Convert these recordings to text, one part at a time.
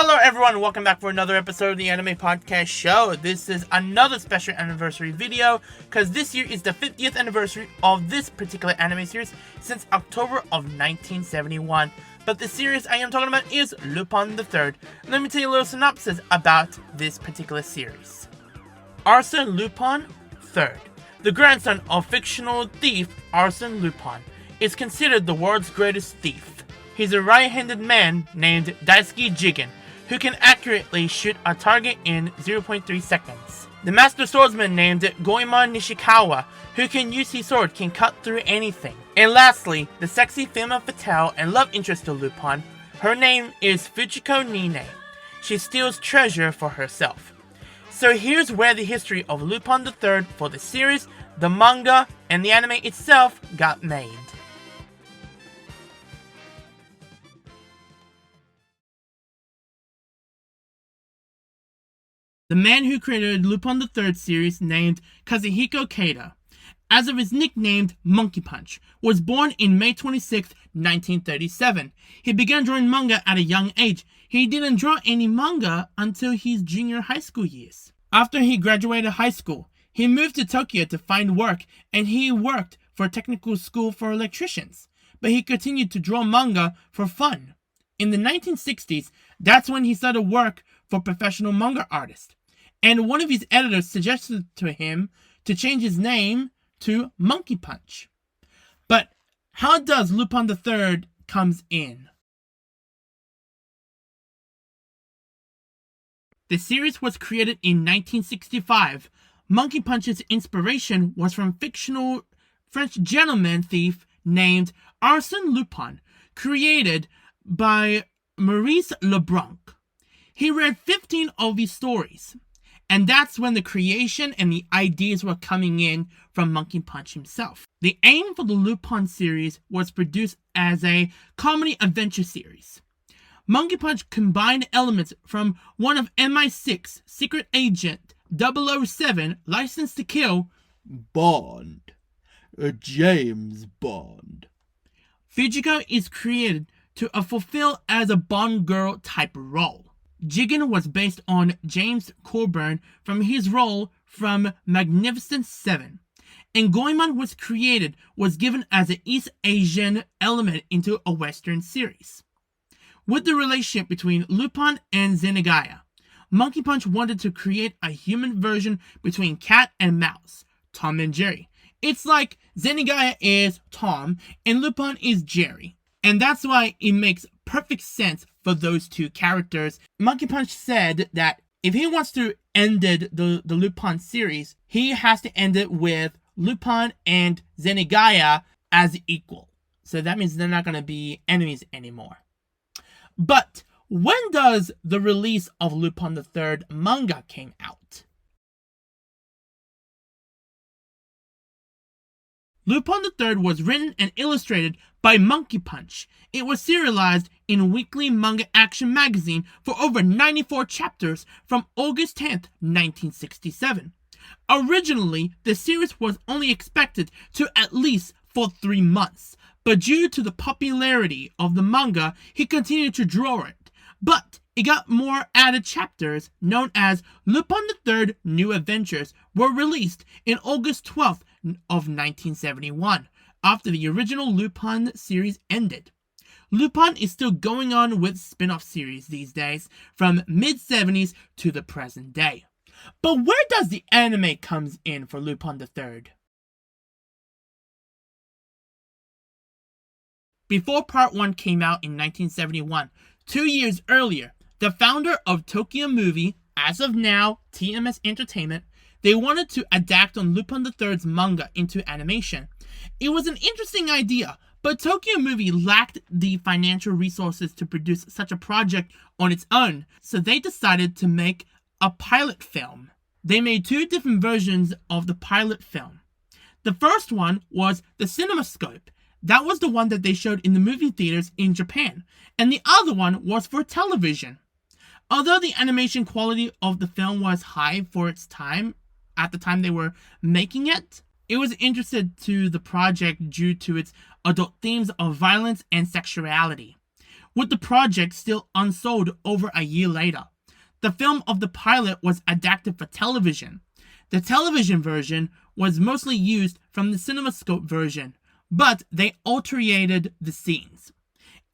Hello everyone, welcome back for another episode of the Anime Podcast Show. This is another special anniversary video, because this year is the 50th anniversary of this particular anime series since October of 1971. But the series I am talking about is Lupin the Third. Let me tell you a little synopsis about this particular series. Arsène Lupin III, the grandson of fictional thief Arsène Lupin, is considered the world's greatest thief. He's a right-handed man named Daisuke Jigen, who can accurately shoot a target in 0.3 seconds. The master swordsman named Goemon Nishikawa, who can use his sword, can cut through anything. And lastly, the sexy femme fatale and love interest of Lupin, her name is Fujiko Nine. She steals treasure for herself. So here's where the history of Lupin the Third for the series, the manga, and the anime itself got made. The man who created Lupin the Third series, named Kazuhiko Keita, as of his nicknamed Monkey Punch, was born in May 26, 1937. He began drawing manga at a young age. He didn't draw any manga until his junior high school years. After he graduated high school, he moved to Tokyo to find work, and he worked for a technical school for electricians. But he continued to draw manga for fun. In the 1960s, that's when he started work for professional manga artists. And one of his editors suggested to him to change his name to Monkey Punch. But how does Lupin the Third comes in? The series was created in 1965. Monkey Punch's inspiration was from fictional French gentleman thief named Arsène Lupin, created by Maurice Leblanc. He read 15 of his stories. And that's when the creation and the ideas were coming in from Monkey Punch himself. The aim for the Lupin series was produced as a comedy adventure series. Monkey Punch combined elements from one of MI6 secret agent 007 Licensed to Kill, Bond, James Bond. Fujiko is created to fulfill as a Bond girl type role. Jigen was based on James Coburn from his role from Magnificent Seven, and Goemon was given as an East Asian element into a Western series. With the relationship between Lupin and Zenigaya, Monkey Punch wanted to create a human version between cat and mouse, Tom and Jerry. It's like Zenigaya is Tom and Lupin is Jerry. And that's why it makes perfect sense for those two characters. Monkey Punch said that if he wants to end the Lupin series, he has to end it with Lupin and Zenigaya as equal. So that means they're not going to be enemies anymore. But when does the release of Lupin the Third manga came out? Lupin the Third was written and illustrated by Monkey Punch. It was serialized in Weekly Manga Action magazine for over 94 chapters from August 10th, 1967. Originally, the series was only expected to at least for 3 months, but due to the popularity of the manga, he continued to draw it. But it got more added chapters, known as Lupin the Third New Adventures, were released in August 12th of 1971, after the original Lupin series ended. Lupin is still going on with spin-off series these days, from mid-70s to the present day. But where does the anime comes in for Lupin the Third? Before Part 1 came out in 1971, 2 years earlier, the founder of Tokyo Movie, as of now TMS Entertainment, they wanted to adapt on Lupin the Third's manga into animation. It was an interesting idea, but Tokyo Movie lacked the financial resources to produce such a project on its own, so they decided to make a pilot film. They made 2 different versions of the pilot film. The first one was the CinemaScope. That was the one that they showed in the movie theaters in Japan, and the other one was for television. Although the animation quality of the film was high for its time, at the time they were making it, it was interested to the project due to its adult themes of violence and sexuality. with the project still unsold over a year later. The film of the pilot was adapted for television. The television version was mostly used from the CinemaScope version, but they alterated the scenes.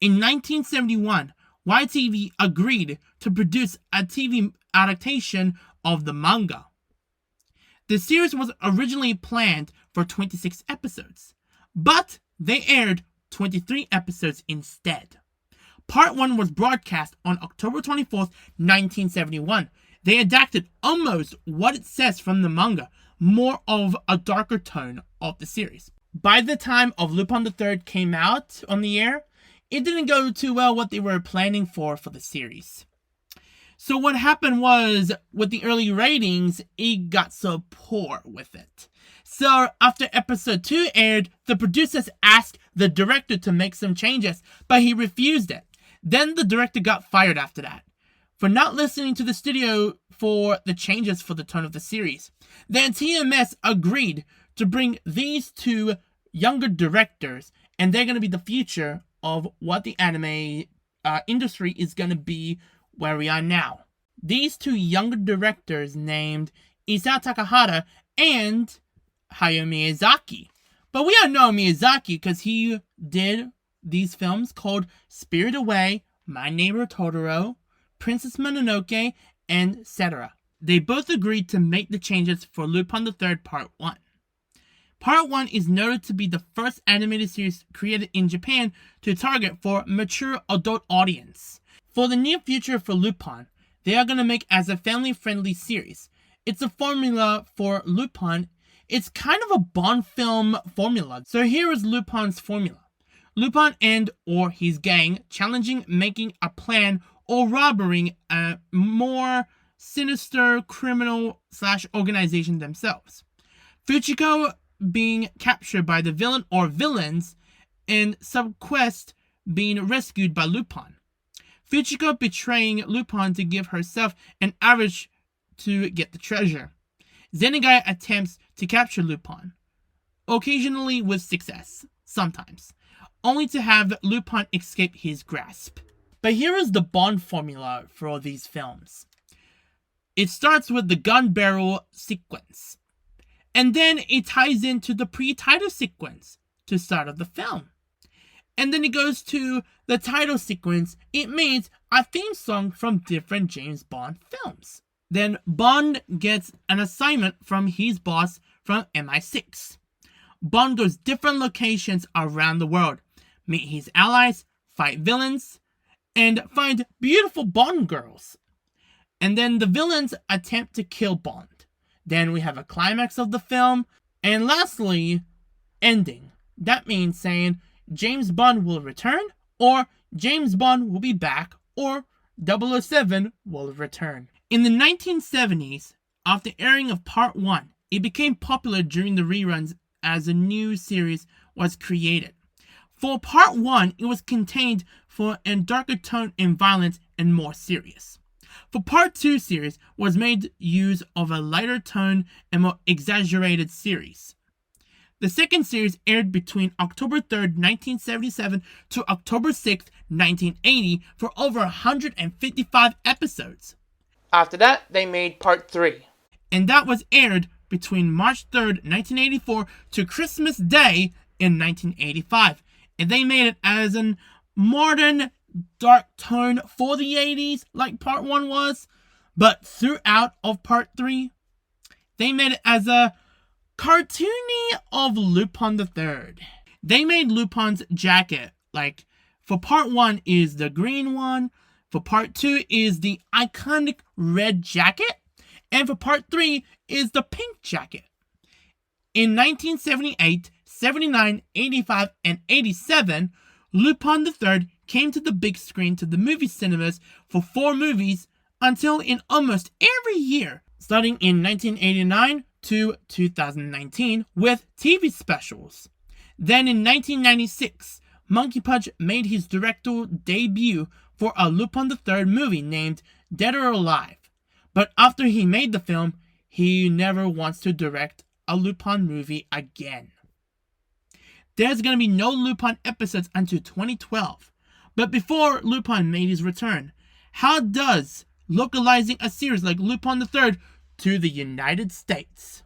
In 1971, YTV agreed to produce a TV adaptation of the manga. The series was originally planned for 26 episodes, but they aired 23 episodes instead. Part 1 was broadcast on October 24th, 1971. They adapted almost what it says from the manga, more of a darker tone of the series. By the time of Lupin the Third came out on the air, it didn't go too well what they were planning for the series. So what happened was, with the early ratings, it got so poor with it. So after episode 2 aired, the producers asked the director to make some changes, but he refused it. Then the director got fired after that, for not listening to the studio for the changes for the tone of the series. Then TMS agreed to bring these two younger directors, and they're going to be the future of what the anime industry is going to be where we are now. These two younger directors named Isao Takahata and Hayao Miyazaki. But we all know Miyazaki because he did these films called Spirited Away, My Neighbor Totoro, Princess Mononoke, and etc. They both agreed to make the changes for Lupin the Third Part 1. Part 1 is noted to be the first animated series created in Japan to target for mature adult audience. For the near future for Lupin, they are going to make as a family-friendly series. It's a formula for Lupin. It's kind of a Bond film formula. So here is Lupin's formula. Lupin and or his gang challenging making a plan or robbing a more sinister criminal/organization themselves. Fujiko being captured by the villain or villains, and Subquest being rescued by Lupin. Fujiko betraying Lupin to give herself an average to get the treasure. Zenigai attempts to capture Lupin, occasionally with success, sometimes, only to have Lupin escape his grasp. But here is the Bond formula for all these films. It starts with the gun barrel sequence, and then it ties into the pre-title sequence to start of the film. And then it goes to the title sequence. It means a theme song from different James Bond films. Then Bond gets an assignment from his boss from MI6. Bond goes different locations around the world, meet his allies, fight villains, and find beautiful Bond girls. And then the villains attempt to kill Bond. Then we have a climax of the film, and lastly, ending. That means saying James Bond will return, or James Bond will be back, or 007 will return. In the 1970s, after airing of Part 1, it became popular during the reruns as a new series was created. For Part 1, it was contained for a darker tone in violence and more serious. For Part 2 series was made use of a lighter tone and more exaggerated series. The second series aired between October 3rd, 1977 to October 6th, 1980 for over 155 episodes. After that, they made Part 3. And that was aired between March 3rd, 1984 to Christmas Day in 1985. And they made it as a modern dark tone for the 80s like Part 1 was. But throughout of Part 3, they made it as a cartoony of Lupin the Third. They made Lupin's jacket, like, for Part 1 is the green one, for Part 2 is the iconic red jacket, and for Part 3 is the pink jacket. In 1978, 79, 85, and 87, Lupin the Third came to the big screen to the movie cinemas for 4 movies until in almost every year, starting in 1989 to 2019 with TV specials. Then in 1996, Monkey Punch made his directorial debut for a Lupin the Third movie named Dead or Alive. But after he made the film, he never wants to direct a Lupin movie again. There's going to be no Lupin episodes until 2012. But before Lupin made his return, how does localizing a series like Lupin the Third to the United States?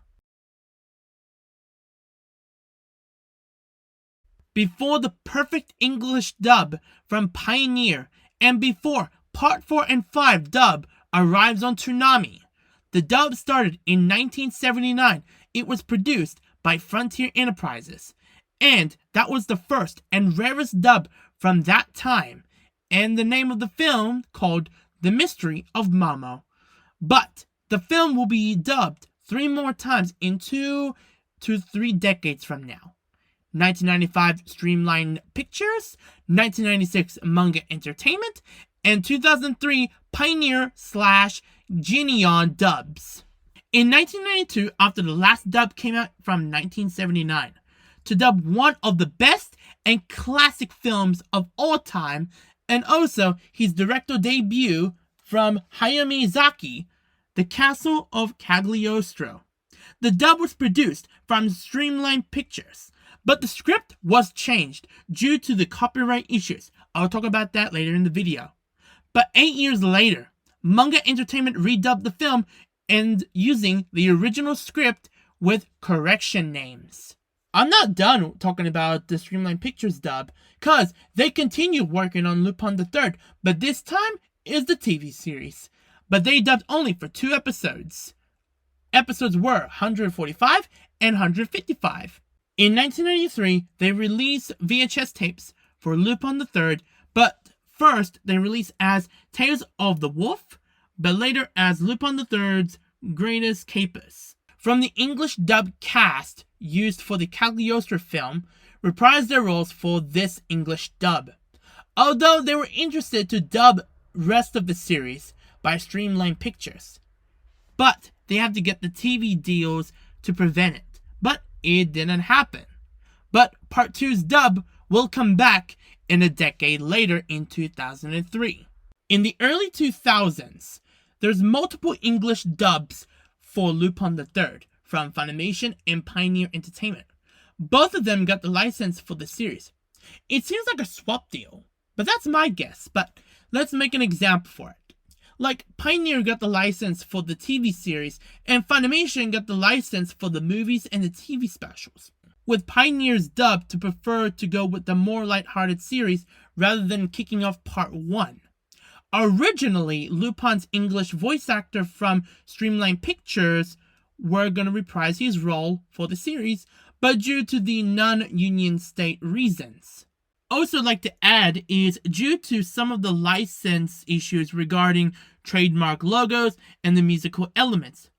Before the perfect English dub from Pioneer, and before Part 4 and 5 dub arrives on Toonami. The dub started in 1979. It was produced by Frontier Enterprises, and that was the first and rarest dub from that time, and the name of the film called The Mystery of Momo. But the film will be dubbed 3 more times in 2 to 3 decades from now. 1995 Streamline Pictures, 1996 Manga Entertainment, and 2003 Pioneer/Geneon dubs. In 1992, after the last dub came out from 1979, to dub one of the best and classic films of all time, and also his director debut from Hayao Miyazaki, The Castle of Cagliostro. The dub was produced from Streamline Pictures, but the script was changed due to the copyright issues. I'll talk about that later in the video. But 8 years later, Manga Entertainment redubbed the film and using the original script with correction names. I'm not done talking about the Streamline Pictures dub, cause they continue working on Lupin the Third, but this time is the TV series. But they dubbed only for 2 episodes. Episodes were 145 and 155. In 1993, they released VHS tapes for Lupin the Third, but first they released as Tales of the Wolf, but later as Lupin the Third's Greatest Capers. From the English dub cast used for the Cagliostro film, reprised their roles for this English dub. Although they were interested to dub rest of the series by Streamline Pictures, but they had to get the TV deals to prevent it. But it didn't happen. But Part 2's dub will come back in a decade later in 2003. In the early 2000s, there's multiple English dubs for Lupin the Third from Funimation and Pioneer Entertainment. Both of them got the license for the series. It seems like a swap deal, but that's my guess. But let's make an example for it. Like, Pioneer got the license for the TV series, and Funimation got the license for the movies and the TV specials. With Pioneer's dub to prefer to go with the more lighthearted series rather than kicking off Part 1. Originally, Lupin's English voice actor from Streamline Pictures were going to reprise his role for the series, but due to the non-union state reasons. Also like to add is due to some of the license issues regarding trademark logos and the musical elements.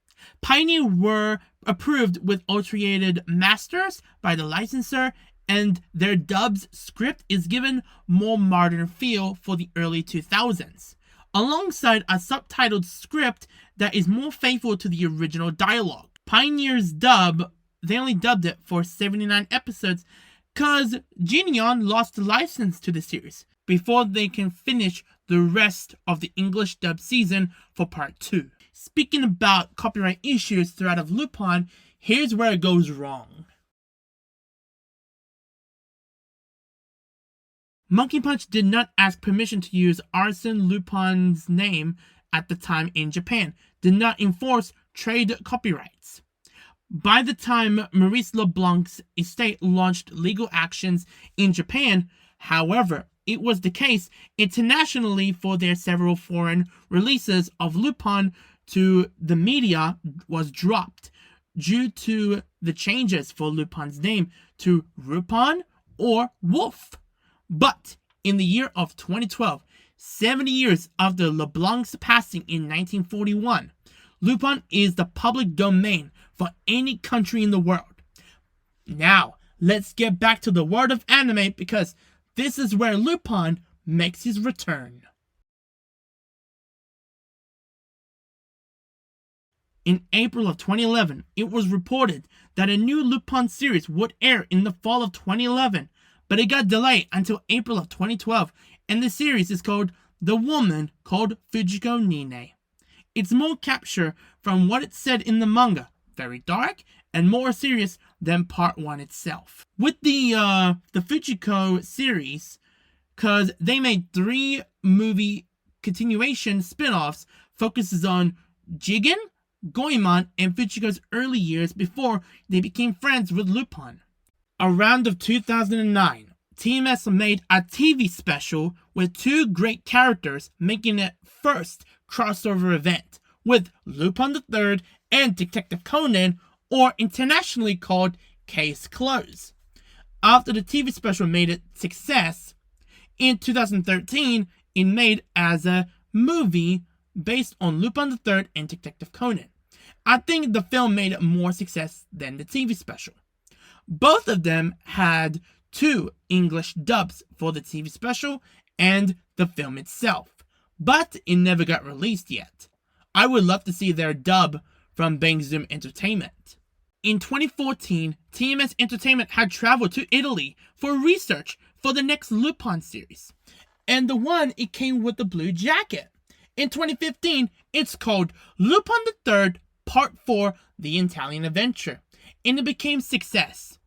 Pioneer were approved with alterated masters by the licensor, and their dub's script is given more modern feel for the early 2000s, alongside a subtitled script that is more faithful to the original dialogue. Pioneer's dub, they only dubbed it for 79 episodes cause Geneon lost the license to the series before they can finish the rest of the English dub season for Part 2. Speaking about copyright issues throughout of Lupin, here's where it goes wrong. Monkey Punch did not ask permission to use Arsène Lupin's name at the time in Japan, did not enforce trade copyrights. By the time Maurice LeBlanc's estate launched legal actions in Japan, however, it was the case internationally for their several foreign releases of Lupin to the media was dropped due to the changes for Lupin's name to Rupin or Wolf. But in the year of 2012, 70 years after LeBlanc's passing in 1941, Lupin is the public domain for any country in the world. Now, let's get back to the world of anime because this is where Lupin makes his return. In April of 2011, it was reported that a new Lupin series would air in the fall of 2011, but it got delayed until April of 2012, and the series is called The Woman Called Fujiko Nine. It's more capture from what it said in the manga, very dark and more serious than Part 1 itself. With the Fujiko series because they made 3 movie continuation spin-offs focuses on Jigen, Goemon, and Fuchiko's early years before they became friends with Lupin. Around of 2009, TMS made a TV special with 2 great characters, making it first crossover event with Lupin the Third and Detective Conan, or internationally called Case Closed. After the TV special made a success, in 2013, it made as a movie based on Lupin the Third and Detective Conan. I think the film made more success than the TV special. Both of them had 2 English dubs for the TV special and the film itself, but it never got released yet. I would love to see their dub from Bang Zoom Entertainment. In 2014, TMS Entertainment had traveled to Italy for research for the next Lupin series, and the one it came with the blue jacket. In 2015, it's called Lupin the Third Part 4 The Italian Adventure, and it became success.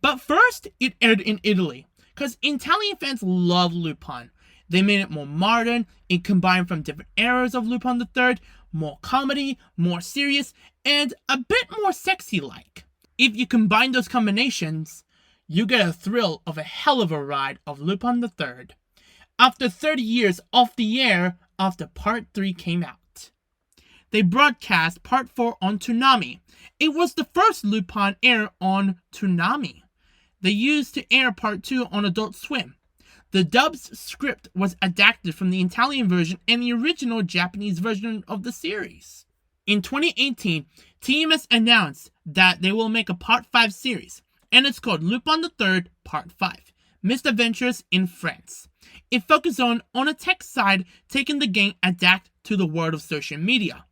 But first, it aired in Italy, because Italian fans love Lupin. They made it more modern, it combined from different eras of Lupin the Third, more comedy, more serious, and a bit more sexy-like. If you combine those combinations, you get a thrill of a hell of a ride of Lupin the Third. After 30 years off the air, after Part 3 came out, they broadcast Part 4 on Toonami. It was the first Lupin air on Toonami. They used to air Part 2 on Adult Swim. The dub's script was adapted from the Italian version and the original Japanese version of the series. In 2018, TMS announced that they will make a Part 5 series, and it's called Lupin the Third Part 5, Misadventures in France. It focuses on a tech side, taking the game adapt to the world of social media.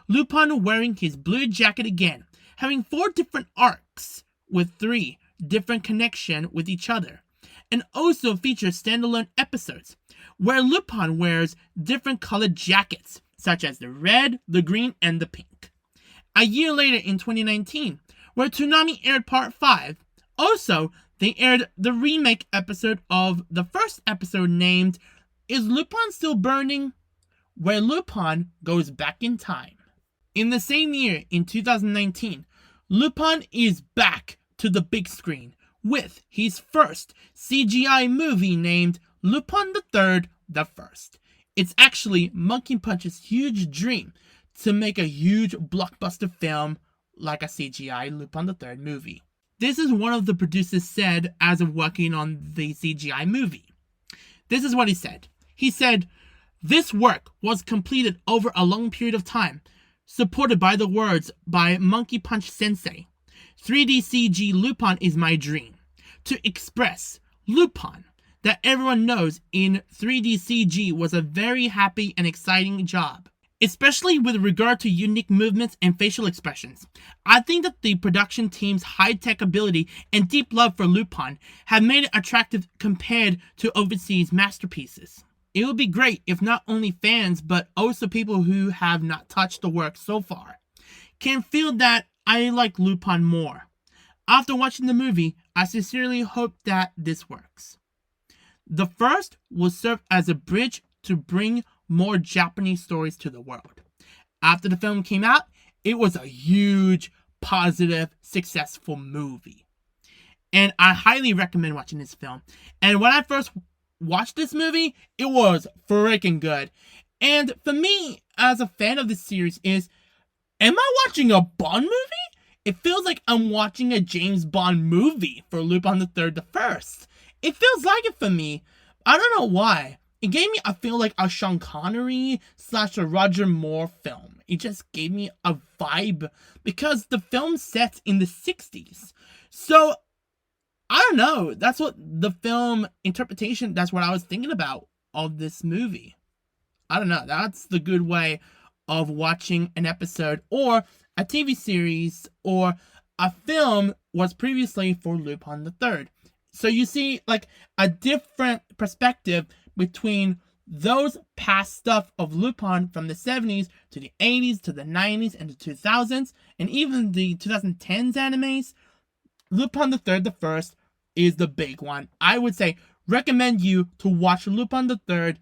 Lupin wearing his blue jacket again, having 4 different arcs with 3 different connections with each other, and also features standalone episodes where Lupin wears different colored jackets, such as the red, the green, and the pink. A year later in 2019, where Toonami aired Part 5, also they aired the remake episode of the first episode named Is Lupin Still Burning?, where Lupin goes back in time. In the same year, in 2019, Lupin is back to the big screen with his first CGI movie named Lupin the Third the First. It's actually Monkey Punch's huge dream to make a huge blockbuster film like a CGI Lupin the Third movie. This is one of the producers said as of working on the CGI movie. This is what he said. He said, "This work was completed over a long period of time, supported by the words by Monkey Punch Sensei. 3D CG Lupin is my dream. To express Lupin that everyone knows in 3D CG was a very happy and exciting job, especially with regard to unique movements and facial expressions. I think that the production team's high-tech ability and deep love for Lupin have made it attractive compared to overseas masterpieces. It would be great if not only fans, but also people who have not touched the work so far can feel that I like Lupin more. After watching the movie, I sincerely hope that this works. The first will serve as a bridge to bring more Japanese stories to the world. After the film came out, it was a huge, positive, successful movie. And I highly recommend watching this film. And when I first watched this movie, it was freaking good. And for me, as a fan of this series, am I watching a Bond movie? It feels like I'm watching a James Bond movie for Lupin the Third the First. It feels like it for me. I don't know why. It gave me, I feel like a Sean Connery / a Roger Moore film. It just gave me a vibe because the film sets in the 60s. So, I don't know. That's what the film interpretation, that's what I was thinking about of this movie. I don't know. That's the good way of watching an episode or a TV series or a film was previously for Lupin the Third. So you see like a different perspective between those past stuff of Lupin from the 70s to the 80s to the 90s and the 2000s and even the 2010s animes. Lupin the Third the First is the big one. I would say recommend you to watch Lupin the Third,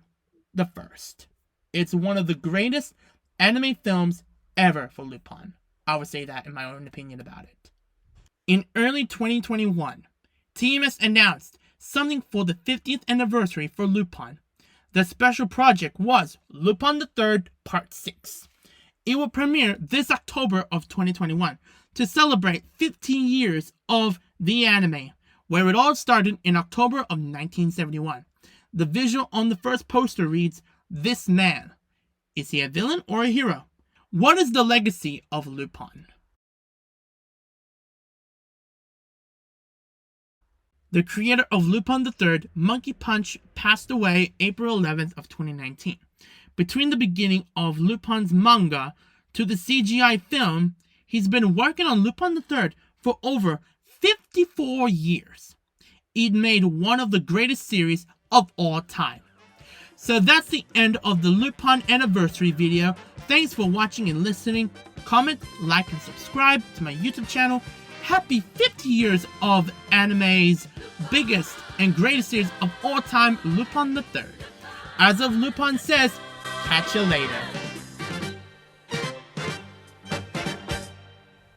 the first. It's one of the greatest anime films ever for Lupin. I would say that in my own opinion about it. In early 2021, TMS announced something for the 50th anniversary for Lupin. The special project was Lupin the Third Part 6. It will premiere this October of 2021 to celebrate 15 years of the anime, where it all started in October of 1971. The visual on the first poster reads, "This man. Is he a villain or a hero? What is the legacy of Lupin?" The creator of Lupin the Third, Monkey Punch, passed away April 11th of 2019. Between the beginning of Lupin's manga to the CGI film, he's been working on Lupin the Third for over 54 years. It made one of the greatest series of all time. So that's the end of the Lupin anniversary video. Thanks for watching and listening. Comment, like, and subscribe to my YouTube channel. Happy 50 years of anime's biggest and greatest series of all time, Lupin the Third. As of Lupin says, catch you later.